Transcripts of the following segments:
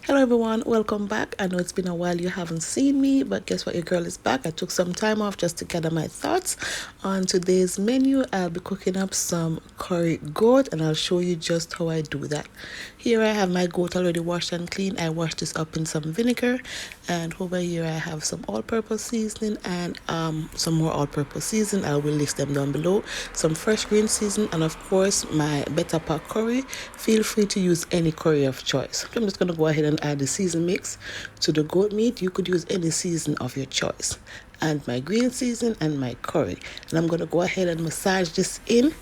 Hello everyone, welcome back. I know it's been a while you haven't seen me, but guess what, your girl is back. I took some time off just to gather my thoughts on today's menu. I'll be cooking up some curry goat and I'll show you just how I do that. Here I have my goat already washed and clean. I washed this up in some vinegar, and over here I have some all-purpose seasoning and some more all-purpose seasoning. I will list them down below. Some fresh green seasoning and of course my better pack curry. Feel free to use any curry of choice. So I'm just going to go ahead and add the season mix to the goat meat. You could use any season of your choice, and my green season and my curry, and I'm going to go ahead and massage this in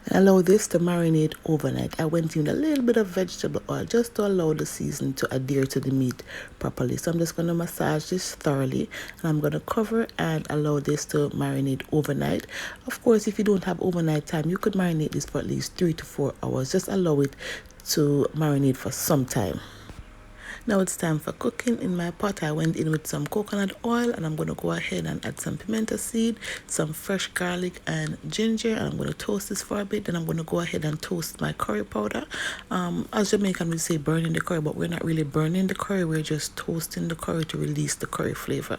and allow this to marinate overnight. I went in a little bit of vegetable oil just to allow the seasoning to adhere to the meat properly. So I'm just going to massage this thoroughly, and I'm going to cover and allow this to marinate overnight. Of course, if you don't have overnight time, you could marinate this for at least 3 to 4 hours. Just allow it to marinate for some time. Now it's time for cooking. In my pot, I went in with some coconut oil, and I'm going to go ahead and add some pimento seed, some fresh garlic and ginger, and I'm going to toast this for a bit. Then I'm going to go ahead and toast my curry powder. As Jamaican we say burning the curry, but we're not really burning the curry, we're just toasting the curry to release the curry flavor.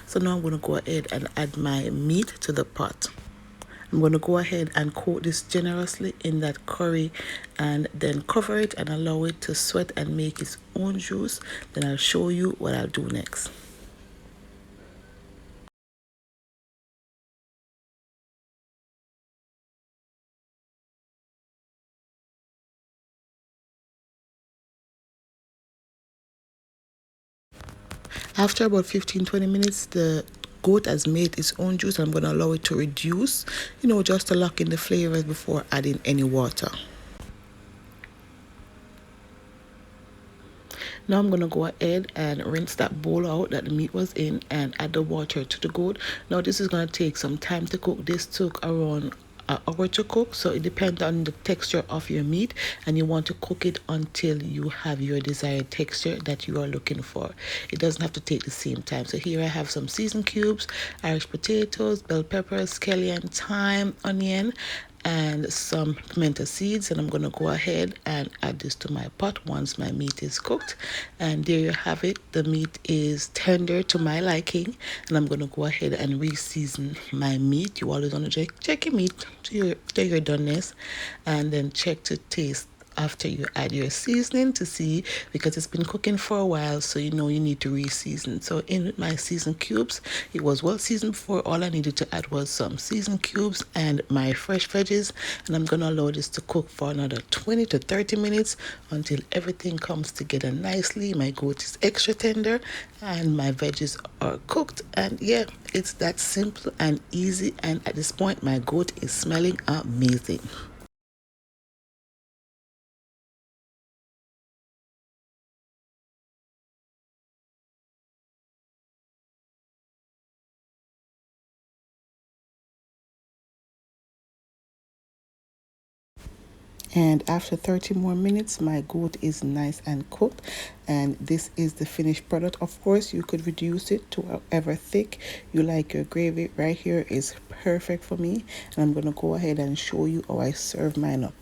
So now I'm going to go ahead and add my meat to the pot. I'm going to go ahead and coat this generously in that curry and then cover it and allow it to sweat and make its own juice. Then I'll show you what I'll do next. After about 15-20 minutes, the goat has made its own juice. I'm going to allow it to reduce, just to lock in the flavors before adding any water. Now I'm going to go ahead and rinse that bowl out that the meat was in and add the water to the goat. Now this is going to take some time to cook. This took around an hour to cook, so it depends on the texture of your meat, and you want to cook it until you have your desired texture that you are looking for. It doesn't have to take the same time. So here I have some seasoned cubes, Irish potatoes, bell peppers, scallion, thyme, onion, and some pimento seeds, and I'm going to go ahead and add this to my pot once my meat is cooked. And there you have it. The meat is tender to my liking, and I'm going to go ahead and re-season my meat. You always want to check your meat to your doneness, and then check to taste after you add your seasoning to see, because it's been cooking for a while, so you need to re-season. So in with my seasoned cubes, it was well seasoned before. All I needed to add was some seasoned cubes and my fresh veggies, and I'm going to allow this to cook for another 20 to 30 minutes until everything comes together nicely. My goat is extra tender and my veggies are cooked, and yeah, it's that simple and easy, and at this point my goat is smelling amazing. And after 30 more minutes, my goat is nice and cooked, and this is the finished product. Of course, you could reduce it to however thick you like your gravy. Right here is perfect for me, and I'm going to go ahead and show you how I serve mine up.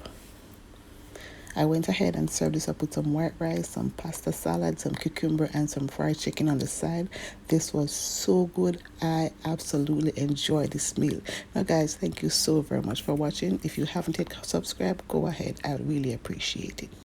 I went ahead and served this up with some white rice, some pasta salad, some cucumber, and some fried chicken on the side. This was so good. I absolutely enjoyed this meal. Now guys, thank you so very much for watching. If you haven't yet subscribed, go ahead. I really appreciate it.